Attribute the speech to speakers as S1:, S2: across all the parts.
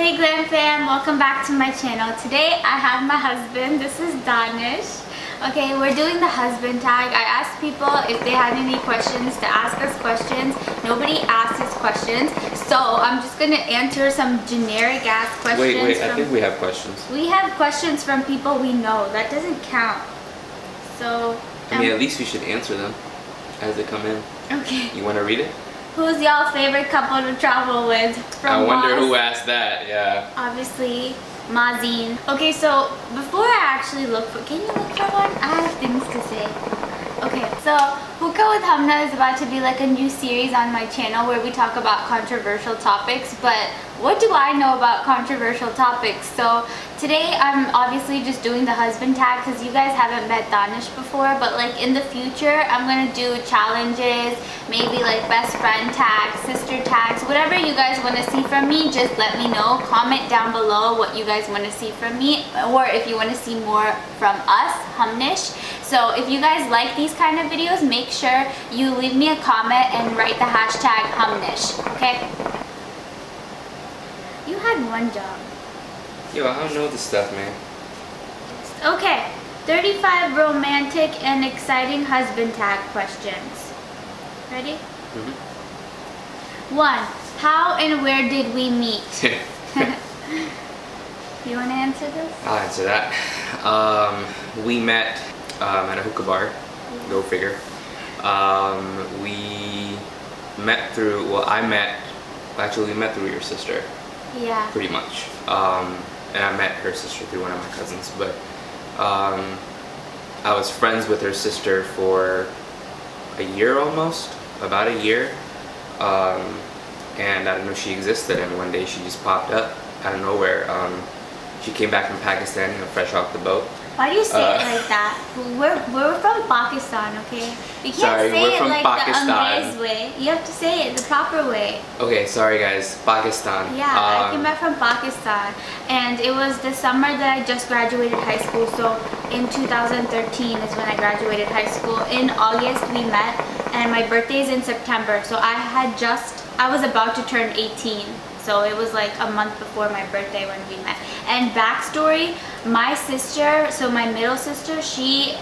S1: Hey Glam fam, welcome back to my channel. Today I have my husband. This is Danish. Okay, we're doing the husband tag. I asked people if they had any questions to ask us questions. Nobody asked us questions, so I'm just gonna answer some generic ass questions.
S2: Wait, I think we have questions.
S1: We have questions from people we know. That doesn't count. So
S2: I mean, at least we should answer them as they come in.
S1: Okay.
S2: You want to read it?
S1: Who's y'all favorite couple to travel with?
S2: I wonder who asked that. Yeah.
S1: Obviously, Mazin. Okay, so before I actually look for, can you look for one? I have things to say. Okay, so Hookah with Humna is about to be like a new series on my channel where we talk about controversial topics, but what do I know about controversial topics? So today I'm obviously just doing the husband tag because you guys haven't met Danish before, but like in the future I'm gonna do challenges, maybe like best friend tags, sister tags, whatever you guys want to see from me. Just let me know. Comment down below what you guys want to see from me, or if you want to see more from us, Humnish. So if you guys like these kind of videos, make sure you leave me a comment and write the hashtag Humnish, okay? You had one job.
S2: Yo, I don't know this stuff, man.
S1: Okay, 35 romantic and exciting husband tag questions. Ready?
S2: Mm-hmm.
S1: 1. How and where did we meet? You want to answer this?
S2: I'll answer that. We met at a hookah bar. Go figure. We met through, well, we met through your sister.
S1: Yeah.
S2: Pretty much. And I met her sister through one of my cousins, but I was friends with her sister for a year almost, about a year. And I didn't know she existed, and one day she just popped up out of nowhere. She came back from Pakistan, fresh off the boat.
S1: Why do you say it like that? We're from Pakistan, okay? You can't say it like Pakistan. The Angrez way. You have to say it the proper way.
S2: Okay, sorry guys, Pakistan.
S1: Yeah, I came back from Pakistan, and it was the summer that I just graduated high school. So in 2013 is when I graduated high school. In August we met, and my birthday is in September. So I was about to turn 18. So it was like a month before my birthday when we met. And backstory, my sister, so my middle sister, she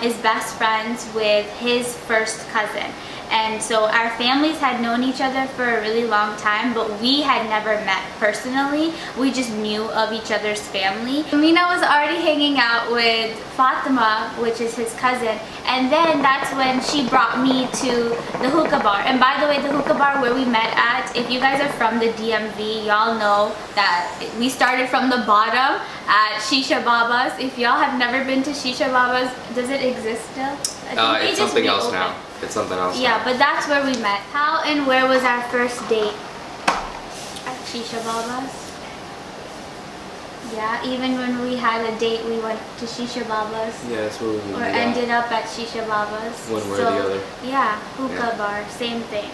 S1: is best friends with his first cousin. And so our families had known each other for a really long time, but we had never met personally. We just knew of each other's family. Mina was already hanging out with Fatima, which is his cousin, and then that's when she brought me to the hookah bar. And by the way, the hookah bar where we met at, if you guys are from the DMV, y'all know that we started from the bottom at Shisha Baba's. If y'all have never been to Shisha Baba's, does it exist still?
S2: It's something else now. It's something else.
S1: Yeah, but that's where we met. How and where was our first date? At Shisha Baba's. Yeah, even when we had a date, we went to Shisha Baba's.
S2: Yeah, that's where we
S1: ended up at Shisha Baba's.
S2: One way or the other.
S1: Yeah, hookah bar, same thing.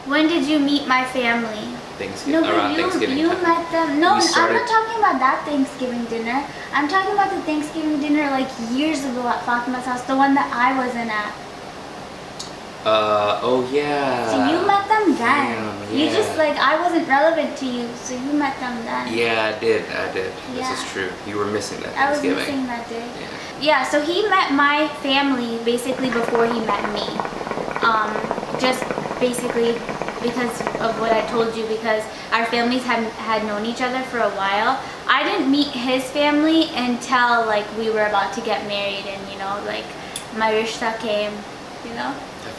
S1: When did you meet my family?
S2: Thanksgiving. Around Thanksgiving.
S1: You met them. No, I'm
S2: started...
S1: not talking about that Thanksgiving dinner. I'm talking about the Thanksgiving dinner like years ago at Fatima's house, the one that I wasn't at.
S2: Oh yeah.
S1: So you met them then.
S2: Damn, yeah.
S1: You just like, I wasn't relevant to you, so you met them then.
S2: Yeah, I did.
S1: Yeah.
S2: This is true. You were missing that
S1: I was
S2: Thanksgiving.
S1: missing that day.
S2: Yeah.
S1: Yeah, so he met my family basically before he met me. Just basically because of what I told you, because our families had known each other for a while. I didn't meet his family until like we were about to get married, and you know, like my rishta came, you know?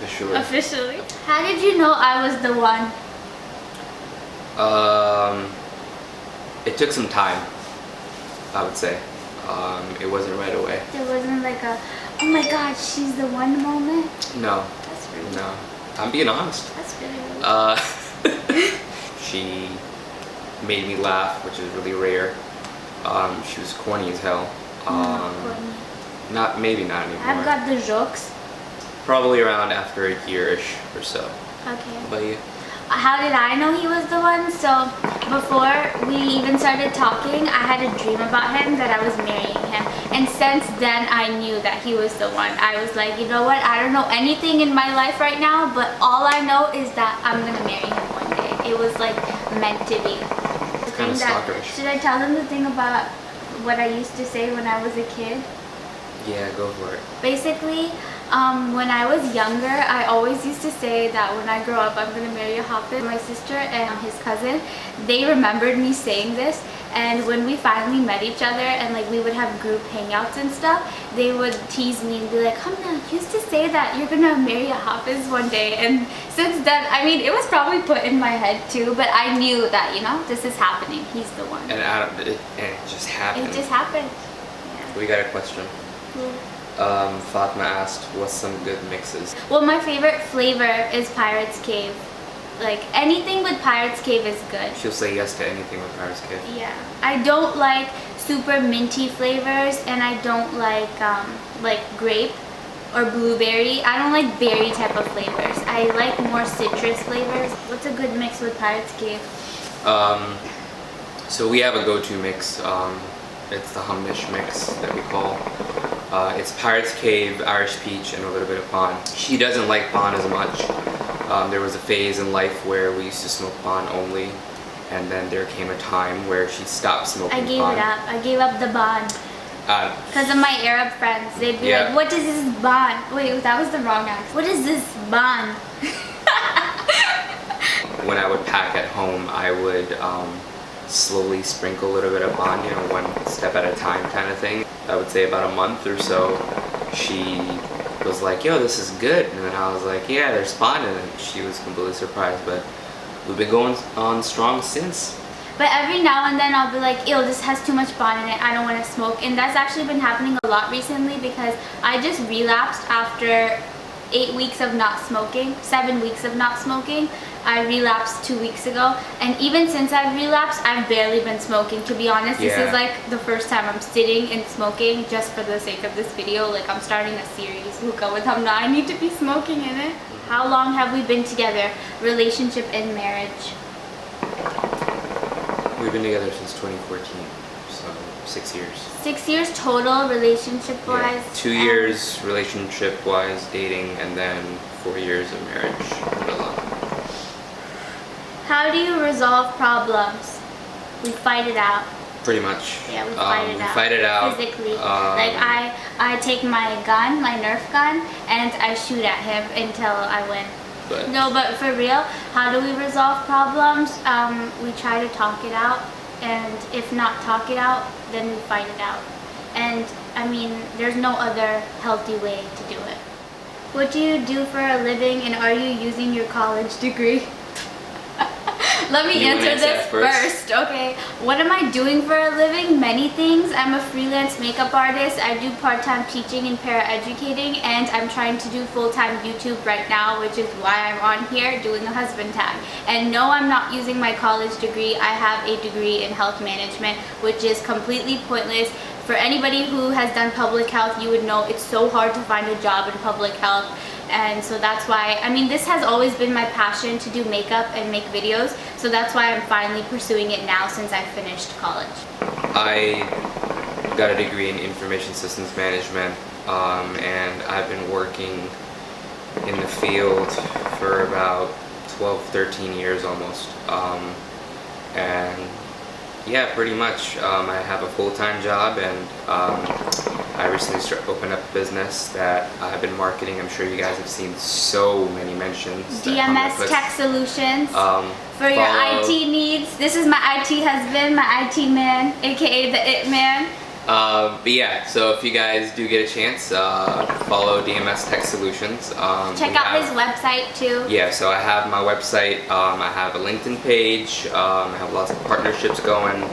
S1: Officially. How did you know I was the one?
S2: It took some time, I would say. It wasn't right away.
S1: There wasn't like a, oh my god, she's the one moment?
S2: No.
S1: That's rude.
S2: No. I'm being honest.
S1: That's really rude.
S2: She made me laugh, which is really rare. She was corny as hell.
S1: Corny.
S2: Maybe not anymore.
S1: I've got the jokes.
S2: Probably around after a year-ish or so.
S1: Okay.
S2: How about you?
S1: How did I know he was the one? So before we even started talking, I had a dream about him that I was marrying him. And since then, I knew that he was the one. I was like, you know what? I don't know anything in my life right now, but all I know is that I'm going to marry him one day. It was like meant to be.
S2: kind of
S1: that,
S2: stalkerish.
S1: should I tell them the thing about what I used to say when I was a kid?
S2: Yeah, go for it.
S1: Basically, when I was younger, I always used to say that when I grow up, I'm going to marry a Hafiz. My sister and his cousin, they remembered me saying this, and when we finally met each other and like we would have group hangouts and stuff, they would tease me and be like, Humna, you used to say that you're going to marry a Hafiz one day. And since then, I mean, it was probably put in my head too, but I knew that, you know, this is happening. He's the one.
S2: And it just happened.
S1: It just happened. Yeah.
S2: We got a question. Fatma asked, what's some good mixes?
S1: Well, my favorite flavor is Pirate's Cave. Like, anything with Pirate's Cave is good.
S2: She'll say yes to anything with Pirate's Cave.
S1: Yeah. I don't like super minty flavors, and I don't like grape or blueberry. I don't like berry type of flavors. I like more citrus flavors. What's a good mix with Pirate's Cave?
S2: So we have a go-to mix. It's the Humnish mix that we call. It's Pirate's Cave, Irish Peach, and a little bit of Bon. She doesn't like Bon as much. There was a phase in life where we used to smoke Bon only, and then there came a time where she stopped smoking
S1: I gave
S2: Bon.
S1: it up. I gave up the Bon. Because of my Arab friends. They'd be like, what is this Bon? Wait, that was the wrong accent. What is this Bon?
S2: When I would pack at home, I would slowly sprinkle a little bit of Bon, you know, one step at a time kind of thing. I would say about a month or so, she was like, yo, this is good. And then I was like, yeah, there's Bon in it. She was completely surprised, but we've been going on strong since.
S1: But every now and then I'll be like, ew, this has too much Bon in it, I don't want to smoke. And that's actually been happening a lot recently because I just relapsed after 8 weeks of not smoking, 7 weeks of not smoking. I relapsed 2 weeks ago, and even since I've relapsed, I've barely been smoking, to be honest.
S2: Yeah.
S1: This is like the first time I'm sitting and smoking just for the sake of this video. Like, I'm starting a series, Hookah with Humna. I need to be smoking in it. How long have we been together? Relationship and marriage.
S2: We've been together since 2014, so 6 years.
S1: 6 years total, relationship-wise?
S2: Yeah. 2 years relationship-wise, dating, and then 4 years of marriage.
S1: How do you resolve problems? We fight it out.
S2: Pretty much.
S1: Yeah, we fight it out.
S2: We fight it out.
S1: Physically. Like, I take my gun, my Nerf gun, and I shoot at him until I win.
S2: But
S1: no, but for real, how do we resolve problems? We try to talk it out, and if not talk it out, then we fight it out. And, I mean, there's no other healthy way to do it. What do you do for a living, and are you using your college degree? Let me answer this first, okay? What am I doing for a living? Many things. I'm a freelance makeup artist. I do part-time teaching and paraeducating, and I'm trying to do full-time YouTube right now, which is why I'm on here doing a husband tag. And no, I'm not using my college degree. I have a degree in health management, which is completely pointless. For anybody who has done public health, you would know it's so hard to find a job in public health. And so that's why, I mean, this has always been my passion to do makeup and make videos. So that's why I'm finally pursuing it now since I finished college.
S2: I got a degree in information systems management, and I've been working in the field for about 12, 13 years almost. And yeah, pretty much. I have a full-time job, and I recently opened up a business that I've been marketing. I'm sure you guys have seen so many mentions.
S1: DMS Tech Solutions. For your IT needs. This is my IT husband, my IT man, aka the It Man.
S2: But yeah, so if you guys do get a chance, follow DMS Tech Solutions.
S1: Check out his website too.
S2: Yeah, so I have my website, I have a LinkedIn page, I have lots of partnerships going.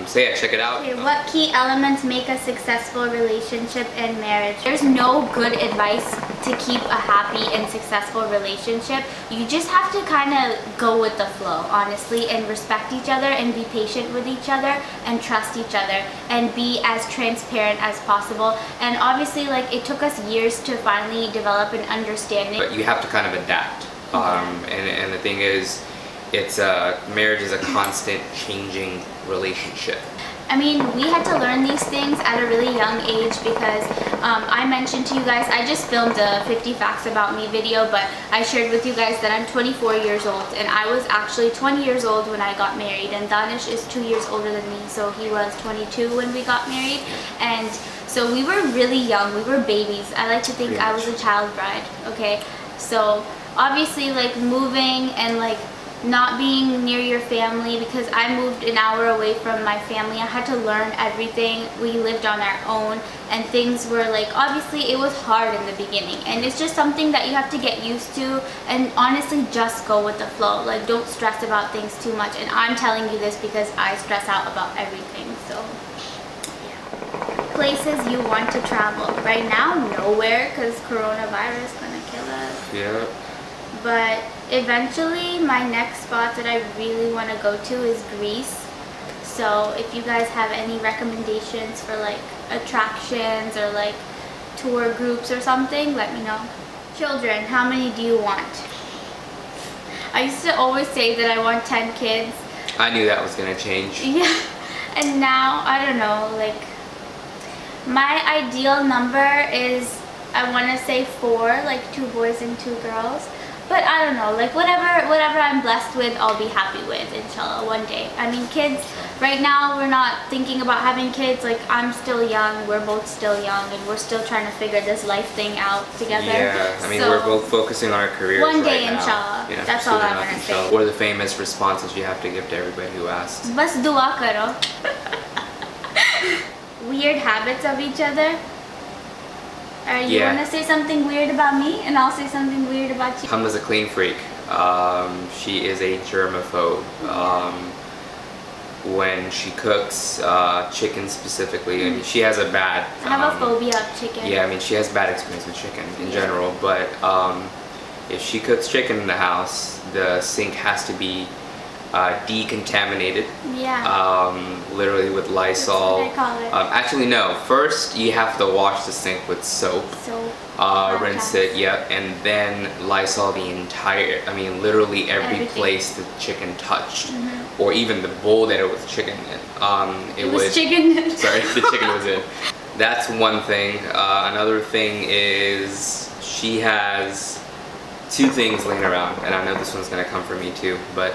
S2: So yeah, check it out.
S1: Okay, what key elements make a successful relationship and marriage? There's no good advice to keep a happy and successful relationship. You just have to kind of go with the flow, honestly, and respect each other and be patient with each other and trust each other and be as transparent as possible. And obviously, like, it took us years to finally develop an understanding.
S2: But you have to kind of adapt. And the thing is, it's marriage is a constant changing relationship.
S1: I mean, we had to learn these things at a really young age because I mentioned to you guys, I just filmed a 50 facts about me video, but I shared with you guys that I'm 24 years old, and I was actually 20 years old when I got married, and Danish is 2 years older than me, so he was 22 when we got married, and so we were really young, we were babies. I like to think I was a child bride, okay? So obviously, like, moving and like not being near your family, because I moved an hour away from my family. I had to learn everything. We lived on our own, and things were like, obviously it was hard in the beginning, and it's just something that you have to get used to, and honestly just go with the flow. Like, don't stress about things too much, and I'm telling you this because I stress out about everything. So yeah. Places you want to travel right now? Nowhere, because coronavirus gonna kill us.
S2: Yeah.
S1: But eventually, my next spot that I really want to go to is Greece. So if you guys have any recommendations for like attractions or like tour groups or something, let me know. Children, how many do you want? I used to always say that I want 10 kids.
S2: I knew that was gonna change.
S1: Yeah, and now, I don't know, like, my ideal number is, I want to say 4, like 2 boys and 2 girls. But I don't know, like whatever I'm blessed with, I'll be happy with, inshallah, one day. I mean, kids, right now we're not thinking about having kids. Like, I'm still young, we're both still young, and we're still trying to figure this life thing out together.
S2: Yeah, I mean,
S1: so,
S2: we're both focusing on our careers
S1: one day,
S2: right now.
S1: inshallah.
S2: Yeah,
S1: That's all I
S2: soon
S1: want to
S2: enough,
S1: say.
S2: inshallah. What are the famous responses you have to give to everybody who asks?
S1: Bas dua karo. Weird habits of each other. You want to say something weird about me, and I'll say something weird about you?
S2: Humna's a clean freak. She is a germaphobe. When she cooks, chicken specifically, I mean, she has a bad...
S1: I have a phobia of chicken.
S2: Yeah, I mean, she has bad experience with chicken in general, but if she cooks chicken in the house, the sink has to be decontaminated.
S1: Yeah.
S2: Literally with Lysol.
S1: That's what I call it.
S2: Actually, no. First, you have to wash the sink with soap. Rinse it, yep, and then Lysol the entire, I mean, literally every place the chicken touched, or even the bowl that it was chicken in. It was
S1: chicken.
S2: Sorry, the chicken was in. That's one thing. Another thing is she has 2 things laying around, and I know this one's gonna come from me too, but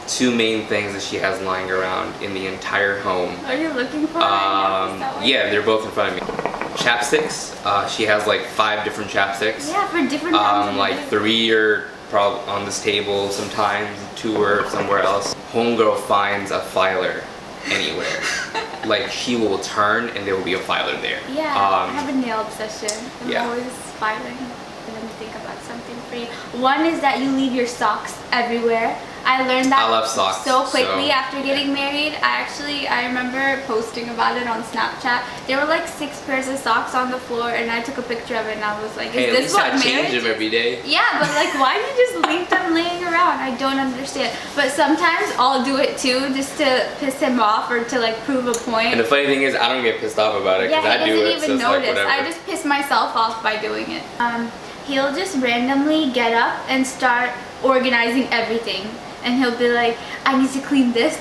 S2: 2 main things that she has lying around in the entire home.
S1: Are you looking for it?
S2: Yeah, they're both in front of me. Chapsticks. She has like 5 different chapsticks.
S1: Yeah, for different times.
S2: Like 3 are probably on this table sometimes, 2 are somewhere else. Homegirl finds a filer anywhere. Like, she will turn and there will be a filer there.
S1: Yeah, I have a nail obsession. I'm
S2: Yeah.
S1: always filing. Let me think about something for you. One is that you leave your socks everywhere. I learned that
S2: I love socks,
S1: so quickly after getting married. I remember posting about it on Snapchat. There were like 6 pairs of socks on the floor, and I took a picture of it, and I was like,
S2: Hey,
S1: is
S2: at
S1: this
S2: least
S1: what
S2: I
S1: marriage
S2: change
S1: is?
S2: them every day.
S1: Yeah, but like, why do you just leave them laying around? I don't understand. But sometimes I'll do it too, just to piss him off or to like prove a point.
S2: And the funny thing is, I don't get pissed off about it because
S1: Yeah,
S2: I
S1: he
S2: do
S1: doesn't
S2: it, so
S1: even
S2: it's like
S1: notice.
S2: whatever.
S1: I just piss myself off by doing it. He'll just randomly get up and start organizing everything. And he'll be like, I need to clean this,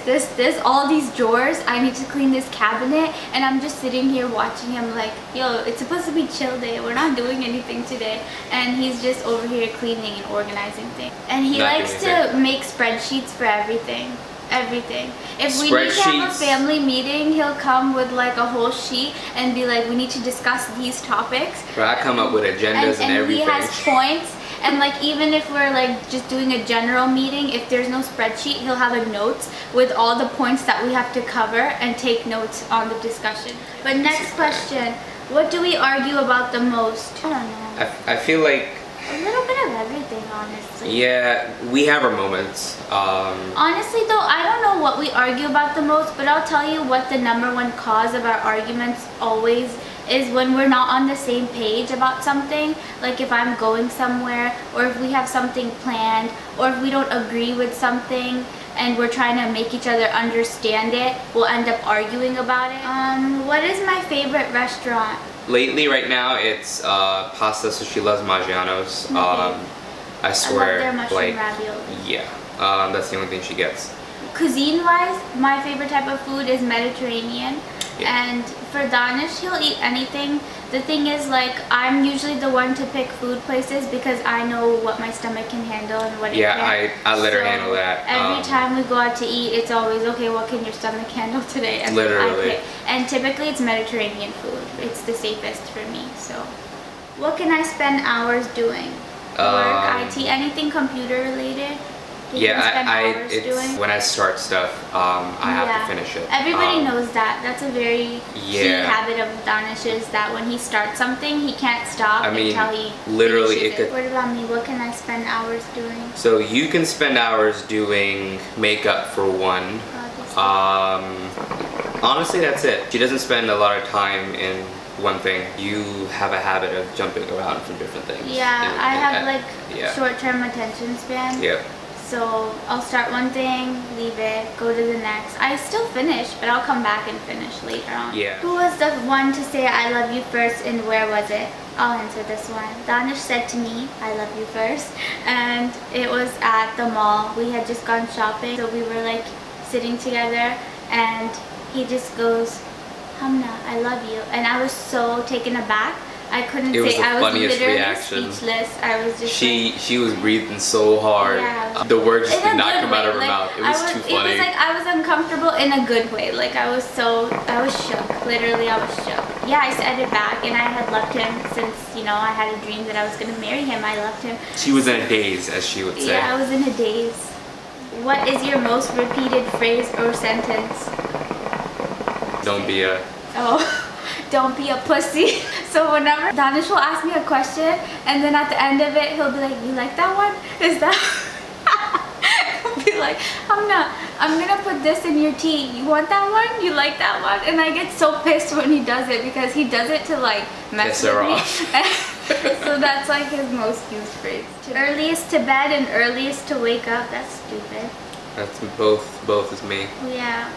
S1: all these drawers. I need to clean this cabinet. And I'm just sitting here watching him like, yo, it's supposed to be chill day. We're not doing anything today. And he's just over here cleaning and organizing things. And he likes to make spreadsheets for everything. Everything. If we need to have a family meeting, he'll come with like a whole sheet and be like, we need to discuss these topics.
S2: Bro, I come up with agendas and everything.
S1: He has points. And like, even if we're like just doing a general meeting, if there's no spreadsheet, he'll have a notes with all the points that we have to cover and take notes on the discussion. But next question, what do we argue about the most? I don't know.
S2: I feel like
S1: a little bit of everything, honestly.
S2: Yeah, we have our moments.
S1: Honestly though, I don't know what we argue about the most, but I'll tell you what the #1 cause of our arguments always is when we're not on the same page about something. Like if I'm going somewhere, or if we have something planned, or if we don't agree with something and we're trying to make each other understand it, we'll end up arguing about it. What is my favorite restaurant?
S2: Lately, right now, it's pasta, so she loves Maggiano's. I swear,
S1: I love their mushroom ravioli.
S2: yeah, That's the only thing she gets.
S1: Cuisine-wise, my favorite type of food is Mediterranean.
S2: Yeah.
S1: And for Danish, he'll eat anything. The thing is, like, I'm usually the one to pick food places because I know what my stomach can handle and what it can't.
S2: I let her
S1: So
S2: handle that.
S1: Every time we go out to eat, it's always, okay, what can your stomach handle today? And
S2: Literally.
S1: I pick. And typically it's Mediterranean food. It's the safest for me. So what can I spend hours doing? Work, IT, anything computer related?
S2: When I start stuff, I have to finish it.
S1: Everybody knows that. That's a very key
S2: Yeah.
S1: habit of Danish, is that when he starts something, he can't stop
S2: I mean,
S1: until he
S2: literally,
S1: finishes it. What about me? What can I spend hours doing?
S2: So you can spend hours doing makeup for one. Honestly, that's it. She doesn't spend a lot of time in one thing. You have a habit of jumping around from different things.
S1: Yeah, I have like
S2: yeah.
S1: short-term attention span.
S2: Yep.
S1: So I'll start one thing, leave it, go to the next. I still finish, but I'll come back and finish later on.
S2: Yeah.
S1: Who was the one to say I love you first, and where was it? I'll answer this one. Danish said to me, I love you first. And it was at the mall. We had just gone shopping. So we were like sitting together and he just goes, Humna, I love you. And I was so taken aback. I couldn't
S2: It was
S1: say.
S2: the
S1: I was
S2: funniest
S1: literally
S2: reaction.
S1: speechless. I was just
S2: She was breathing so hard.
S1: Yeah.
S2: The words just
S1: in a
S2: did not
S1: good
S2: come out
S1: way.
S2: of her
S1: Like,
S2: mouth. It was too funny.
S1: It was like I was uncomfortable in a good way. Like I was shook. Literally, I was shook. Yeah, I said it back, and I had loved him since, you know, I had a dream that I was gonna marry him. I loved him.
S2: She was in a daze, as she would say.
S1: Yeah, I was in a daze. What is your most repeated phrase or sentence?
S2: Don't be a...
S1: Oh, don't be a pussy. So whenever Danish will ask me a question, and then at the end of it, he'll be like, you like that one? Is that... He'll be like, I'm gonna put this in your tea. You want that one? You like that one? And I get so pissed when he does it, because he does it to like mess
S2: Piss her
S1: with me.
S2: off.
S1: So that's like his most used phrase. Earliest to bed and earliest to wake up. That's stupid.
S2: That's both is me.
S1: Yeah.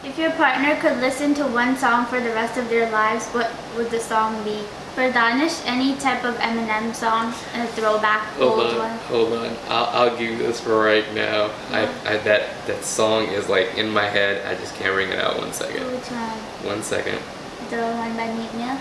S1: If your partner could listen to one song for the rest of their lives, what would the song be? For Danish, any type of Eminem song, a throwback old one.
S2: Hold on. I'll give you this right now. That song is like in my head. I just can't bring it out. 1 second.
S1: Which one?
S2: 1 second.
S1: The one by Meet Me?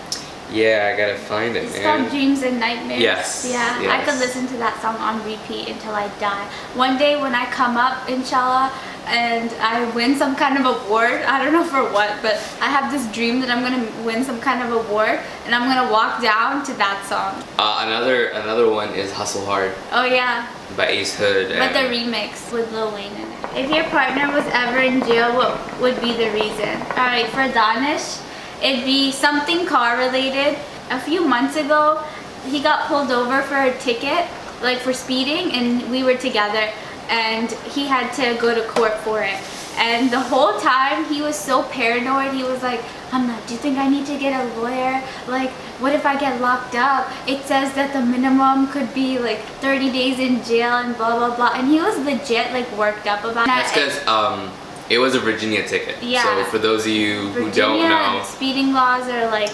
S2: Yeah, I gotta find it,
S1: It's
S2: man.
S1: called Dreams and Nightmares.
S2: Yes,
S1: Yeah,
S2: yes.
S1: I could listen to that song on repeat until I die. One day when I come up, inshallah, and I win some kind of award, I don't know for what, but I have this dream that I'm gonna win some kind of award, and I'm gonna walk down to that song.
S2: Another one is Hustle Hard
S1: Oh yeah,
S2: by Ace Hood.
S1: but the remix with Lil Wayne in it. If your partner was ever in jail, what would be the reason? Alright, for Danish, it'd be something car related. A few months ago, he got pulled over for a ticket, like for speeding, and we were together, and he had to go to court for it. And the whole time he was so paranoid. He was like, do you think I need to get a lawyer? Like, what if I get locked up? It says that the minimum could be like 30 days in jail and blah blah blah. And he was legit like worked up about it.
S2: That's because it was a Virginia ticket.
S1: Yeah.
S2: So for those of you who
S1: Virginia,
S2: don't know,
S1: speeding laws are like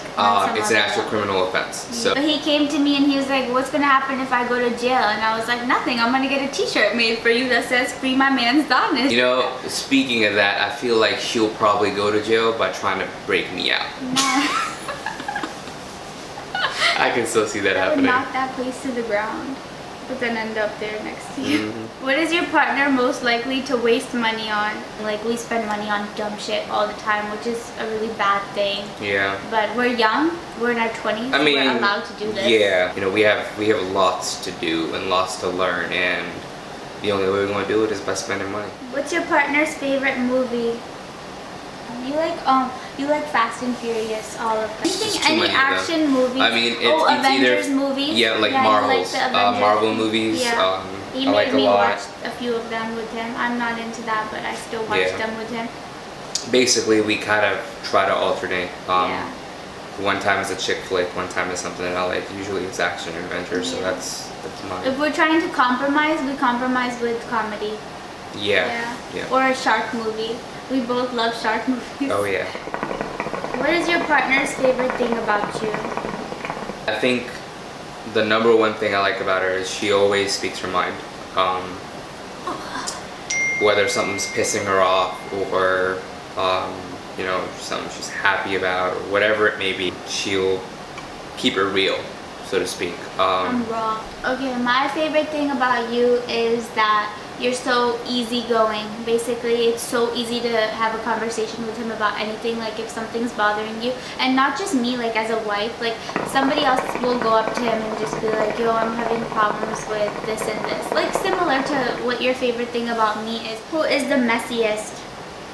S2: it's an actual criminal offense. So
S1: But he came to me and he was like, what's gonna happen if I go to jail? And I was like, nothing. I'm gonna get a t-shirt made for you that says free my man's Danish.
S2: you know, speaking of that, I feel like she'll probably go to jail by trying to break me out. I can still see that
S1: I would
S2: happening.
S1: knock that place to the ground, but then end up there next to you. What is your partner most likely to waste money on? Like, we spend money on dumb shit all the time, which is a really bad thing.
S2: Yeah.
S1: But we're young, we're in our 20s,
S2: I mean,
S1: we're allowed to do this.
S2: Yeah. You know, we have lots to do and lots to learn, and the only way we're going to do it is by spending money.
S1: What's your partner's favorite movie? You like Fast and Furious, all of them.
S2: Just too
S1: Any
S2: many of them.
S1: action movies?
S2: I mean, it's
S1: Avengers
S2: either
S1: movies.
S2: Yeah, like
S1: you
S2: Marvels,
S1: like the Avengers
S2: Marvel movies.
S1: Yeah. He
S2: I like
S1: made
S2: a
S1: me
S2: lot.
S1: watch a few of them with him. I'm not into that, but I still watch
S2: Yeah.
S1: them with him.
S2: Basically, we kind of try to alternate.
S1: Yeah.
S2: One time it's a chick flick, one time it's something that I like. Usually it's action or adventure, so
S1: Yeah.
S2: that's mine.
S1: If we're trying to compromise, we compromise with comedy.
S2: Yeah.
S1: Or a shark movie. We both love shark movies.
S2: Oh yeah.
S1: What is your partner's favorite thing about you?
S2: I think the number one thing I like about her is she always speaks her mind. whether something's pissing her off or you know, something she's happy about or whatever it may be, she'll keep it real, so to speak.
S1: I'm raw. Okay, my favorite thing about you is that you're so easygoing. Basically, it's so easy to have a conversation with him about anything, like if something's bothering you. And not just me, like as a wife, like somebody else will go up to him and just be like, yo, I'm having problems with this and this. Like similar to what your favorite thing about me is. Who is the messiest?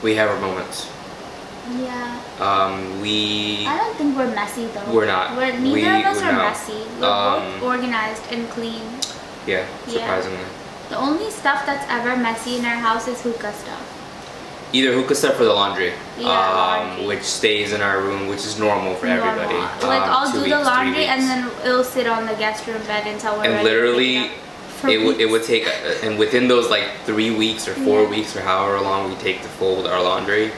S2: We have our moments.
S1: Yeah.
S2: I
S1: don't think we're messy though.
S2: We're not.
S1: Neither of us are
S2: no.
S1: messy. We're both organized and clean.
S2: Yeah, surprisingly.
S1: Yeah. The only stuff that's ever messy in our house is hookah stuff.
S2: Either hookah stuff or the laundry.
S1: Yeah, laundry.
S2: Which stays in our room, which is normal for everybody.
S1: Like I'll do
S2: 2
S1: the
S2: weeks, 3
S1: laundry
S2: weeks.
S1: and then it'll sit on the guest room bed until we're ready.
S2: And literally,
S1: to
S2: it would take, and within those like 3 weeks or 4
S1: Yeah.
S2: weeks or however long we take to fold our laundry,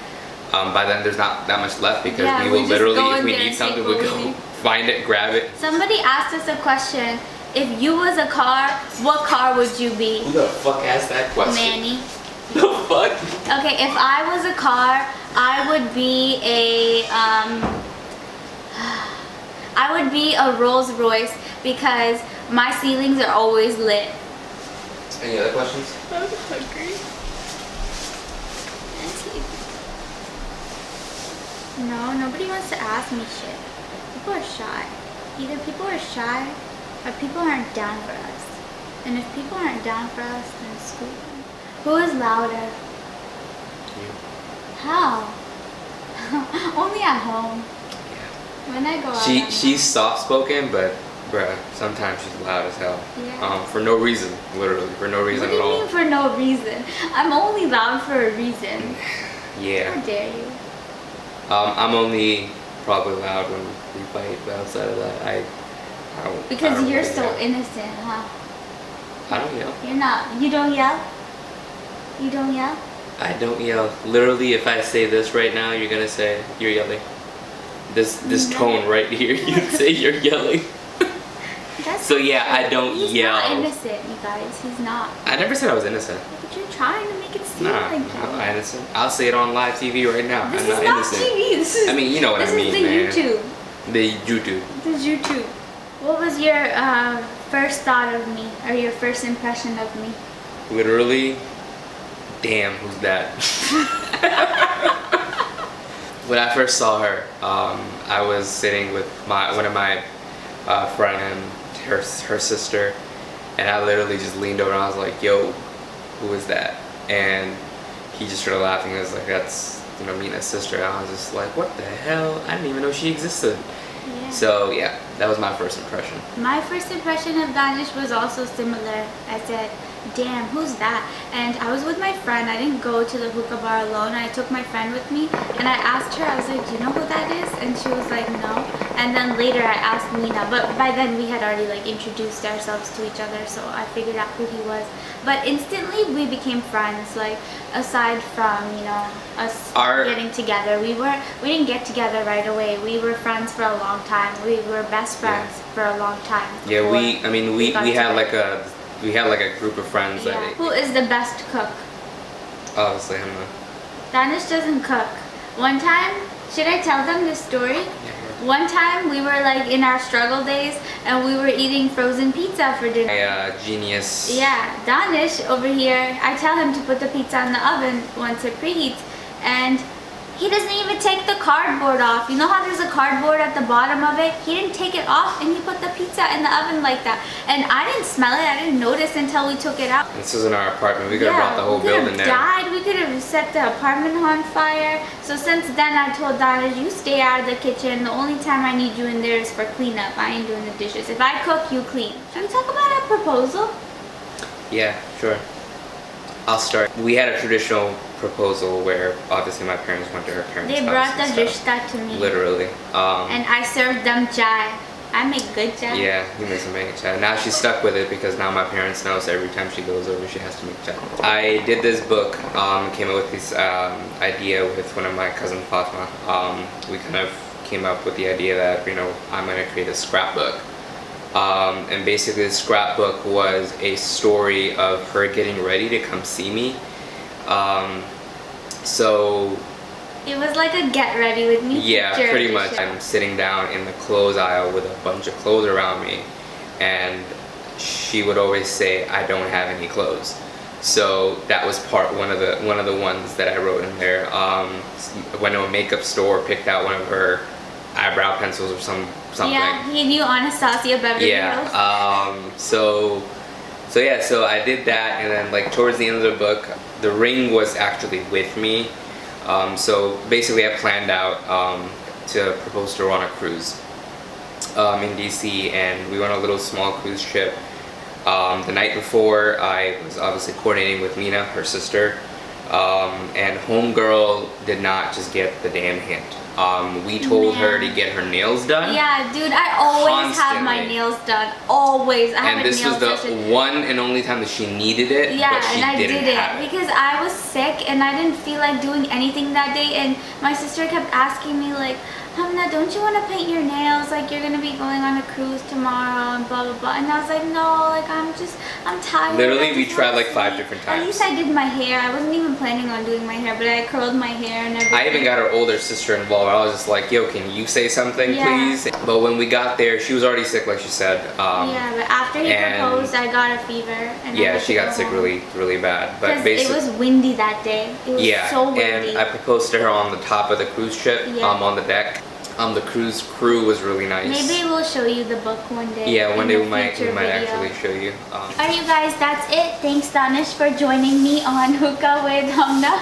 S2: by then there's not that much left because
S1: Yeah,
S2: we
S1: we
S2: will
S1: just
S2: literally,
S1: go
S2: if
S1: in
S2: we
S1: there
S2: need
S1: and
S2: something,
S1: take
S2: we
S1: what
S2: go
S1: we need.
S2: find it, grab it.
S1: Somebody asked us a question. If you was a car, what car would you be?
S2: Who the fuck asked that question?
S1: Manny.
S2: The fuck?
S1: Okay, if I was a car, I would be a Rolls Royce because my ceilings are always lit.
S2: Any other questions?
S1: I'm hungry. No, nobody wants to ask me shit. People are shy. Either people are shy or people aren't down for us. And if people aren't down for us, then screw them. Who is louder?
S2: You.
S1: How? Only at home. When I go out.
S2: She's soft spoken, but bruh, sometimes she's loud as hell.
S1: Yeah.
S2: For no reason, literally, for no reason
S1: What do
S2: at
S1: you
S2: all.
S1: mean for no reason? I'm only loud for a reason.
S2: Yeah.
S1: How dare you?
S2: I'm only probably loud when we fight, but outside of that, I don't.
S1: Because
S2: I don't
S1: you're
S2: really
S1: so
S2: yell.
S1: innocent, huh?
S2: I don't yell.
S1: You're not. You don't yell? You don't yell?
S2: I don't yell. Literally, if I say this right now, you're gonna say you're yelling. This
S1: No.
S2: tone right here, you'd say you're yelling.
S1: That's
S2: So
S1: not
S2: yeah,
S1: true.
S2: I don't
S1: He's
S2: yell.
S1: not innocent, you guys. He's not.
S2: I never said I was innocent.
S1: But you're trying to make it seem
S2: Nah,
S1: like
S2: I'm not
S1: you.
S2: innocent. I'll say it on live TV right now.
S1: This
S2: I'm
S1: is
S2: not
S1: not
S2: innocent.
S1: TV. This is.
S2: I mean, you know what I mean,
S1: This is the
S2: man.
S1: YouTube.
S2: The YouTube.
S1: This is YouTube. What was your first thought of me, or your first impression of me?
S2: Literally, damn, who's that? When I first saw her, I was sitting with one of my friend and her sister, and I literally just leaned over and I was like, "Yo, who is that?" And he just started laughing. I was like, "That's Mina's sister." And I was just like, "What the hell? I didn't even know she existed."
S1: Yeah.
S2: So yeah, that was my first impression.
S1: My first impression of Danish was also similar. I said, damn, who's that? And I was with my friend. I didn't go to the hookah bar alone. I took my friend with me and I asked her, I was like, do you know who that is? And she was like, no. And then later I asked Mina, but by then we had already like introduced ourselves to each other, so I figured out who he was. But instantly we became friends, like aside from, us getting together. We didn't get together right away. We were friends for a long time. We were best friends for a long time.
S2: Yeah, we had
S1: together.
S2: like a group of friends
S1: Yeah.
S2: that
S1: Who is the best cook?
S2: obviously Humna.
S1: Danish doesn't cook. One time, should I tell them this story? One time we were like in our struggle days and we were eating frozen pizza for dinner.
S2: My genius.
S1: Yeah, Danish over here, I tell him to put the pizza in the oven once it preheats, and he doesn't even take the cardboard off. You know how there's a cardboard at the bottom of it? He didn't take it off and he put the pizza in the oven like that. And I didn't smell it, I didn't notice until we took it out.
S2: This was in our apartment. We could have brought the whole building
S1: we could
S2: down.
S1: have died, we could have set the apartment on fire. So since then I told Danish, you stay out of the kitchen. The only time I need you in there is for cleanup. I ain't doing the dishes. If I cook, you clean. Should we talk about our proposal?
S2: Yeah, sure. I'll start. We had a traditional proposal where obviously my parents went to her parents'
S1: They
S2: house
S1: brought the
S2: and stuff.
S1: rishta to me.
S2: Literally.
S1: And I served them chai. I make good chai.
S2: Yeah, he makes amazing chai. Now she's stuck with it because now my parents know, so every time she goes over, she has to make chai. I did this book, came up with this idea with one of my cousin Fatma. We kind of came up with the idea that, I'm going to create a scrapbook. And basically the scrapbook was a story of her getting ready to come see me. So
S1: It was like a get ready with me.
S2: yeah,
S1: picture
S2: pretty
S1: of the
S2: much.
S1: show.
S2: I'm sitting down in the clothes aisle with a bunch of clothes around me, and she would always say, "I don't have any clothes." So that was one of the ones that I wrote in there. Went to a makeup store, picked out one of her eyebrow pencils or something.
S1: Yeah, he knew Anastasia Beverly Hills.
S2: Yeah. So I did that, and then like towards the end of the book, the ring was actually with me. So basically, I planned out to propose to her on a cruise in DC, and we went on a little small cruise trip. The night before, I was obviously coordinating with Mina, her sister, and homegirl did not just get the damn hint. We told her to get her nails done.
S1: Yeah, dude, I always have my
S2: Constantly.
S1: nails done. Always. I have
S2: And
S1: a
S2: this
S1: nail
S2: was the
S1: session.
S2: one and only time that she needed it,
S1: Yeah,
S2: but she
S1: and I
S2: didn't
S1: did
S2: have
S1: it
S2: it.
S1: because I was sick and I didn't feel like doing anything that day. And my sister kept asking me like, Humna, don't you want to paint your nails? Like, you're going to be going on a cruise tomorrow and blah, blah, blah. And I was like, no, like, I'm tired.
S2: Literally,
S1: I
S2: we
S1: just
S2: tried
S1: wanna
S2: like 5
S1: sleep."
S2: different
S1: At
S2: times.
S1: least I did my hair. I wasn't even planning on doing my hair, but I curled my hair and everything.
S2: I even got her older sister involved. I was just like, yo, can you say something,
S1: Yeah.
S2: please? But when we got there, she was already sick, like she said.
S1: Yeah, but after he
S2: and-
S1: proposed, I got a fever. And I
S2: Yeah,
S1: had
S2: she
S1: to
S2: got
S1: go
S2: sick
S1: home.
S2: really, really bad. But
S1: 'Cause
S2: basically,
S1: it was windy that day. It was
S2: yeah,
S1: so windy.
S2: and I proposed to her on the top of the cruise ship,
S1: Yeah.
S2: on the deck. The cruise crew was really nice.
S1: Maybe we'll show you the book one day.
S2: Yeah, one
S1: in
S2: day
S1: a
S2: we might
S1: future video.
S2: actually show you.
S1: Alright, you guys, that's it. Thanks, Danish, for joining me on Hookah with Humna,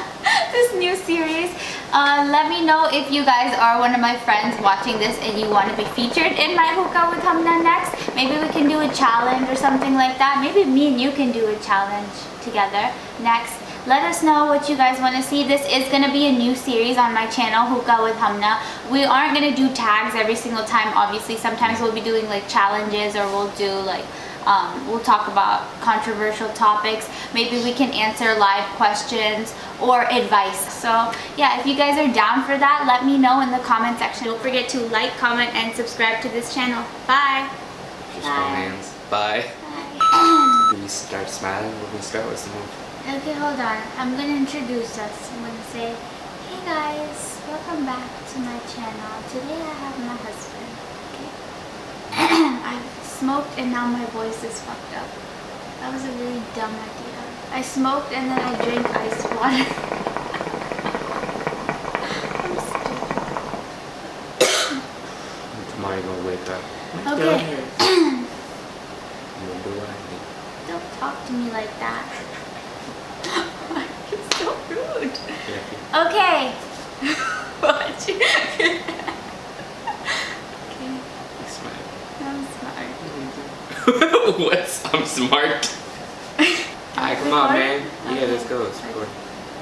S1: this new series. Let me know if you guys are one of my friends watching this and you want to be featured in my Hookah with Humna next. Maybe we can do a challenge or something like that. Maybe me and you can do a challenge together next. Let us know what you guys want to see. This is going to be a new series on my channel, Hookah with Humna. We aren't going to do tags every single time, obviously. Sometimes we'll be doing like challenges, or we'll do like, we'll talk about controversial topics. Maybe we can answer live questions or advice. So yeah, if you guys are down for that, let me know in the comment section. Don't forget to like, comment, and subscribe to this channel. Bye.
S2: Just
S1: Bye.
S2: hold hands. Bye.
S1: Bye.
S2: Do we start smiling? When we start, what's the move?
S1: Okay, hold on. I'm gonna introduce us. I'm gonna say, hey guys, welcome back to my channel. Today I have my husband. Okay. I've smoked and now my voice is fucked up. That was a really dumb idea. I smoked and then I drank ice water. I'm stupid.
S2: Tomorrow you're gonna wake up.
S1: Okay.
S2: You gonna do what I think.
S1: Don't talk to me like that. You're so rude.
S2: Yeah.
S1: Okay. What? Okay.
S2: Smile.
S1: I'm smart.
S2: What's I'm smart? Alright, come on, man. Yeah, let's go. Let's record.